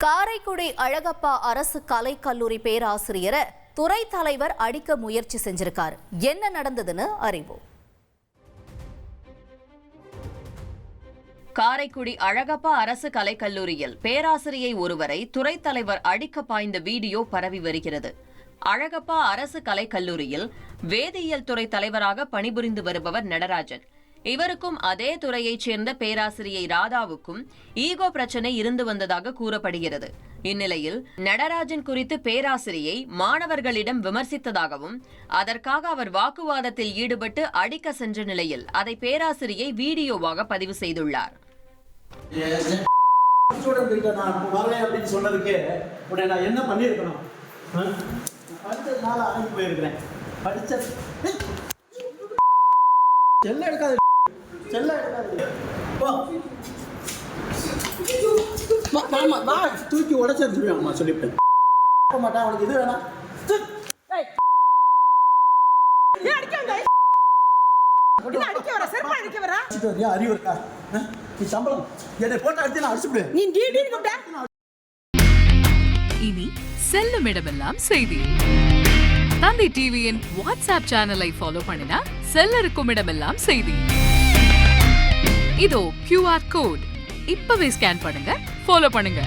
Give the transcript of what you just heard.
காரைக்குடி அழகப்பா அரசு கலைக்கல்லூரி பேராசிரியரை துறை தலைவர் அடிக்க முயற்சி செஞ்சிருக்காரு. என்ன நடந்ததுன்னு அறிவோம். காரைக்குடி அழகப்பா அரசு கலைக்கல்லூரியில் பேராசிரியை ஒருவரை துறை தலைவர் அடிக்க பாய்ந்த வீடியோ பரவி வருகிறது. அழகப்பா அரசு கலைக்கல்லூரியில் வேதியியல் துறை தலைவராக பணிபுரிந்து வருபவர் நடராஜன். இவருக்கும் அதே துறையைச் சேர்ந்த பேராசிரியை ராதாவுக்கும் ஈகோ பிரச்சனை இருந்து வந்ததாக கூறப்படுகிறது. இந்நிலையில் நடராஜன் குறித்து பேராசிரியை மாணவர்களிடம் விமர்சித்ததாகவும் அதற்காக அவர் வாக்குவாதத்தில் ஈடுபட்டு அடிக்க சென்ற நிலையில் அதை பேராசிரியை வீடியோவாக பதிவு செய்துள்ளார். தூக்கி உடச்சிருந்துருவேன் சொல்லிவிட்டேன். அவனுக்கு இது வேணாம். அறிவு இருக்கா? நீ சம்பளம் என்னை போட்டு அடிச்சு நான் அடிச்சுடுவேன். இனி செல்லும் இடமெல்லாம் செய்தி. தந்தை டிவியின் வாட்ஸ்அப் சேனலை ஃபாலோ பண்ணினா செல்லருக்கும் இடமெல்லாம் செய்தி. இதோ QR கோட் இப்பவே ஸ்கேன் பண்ணுங்க, ஃபாலோ பண்ணுங்க.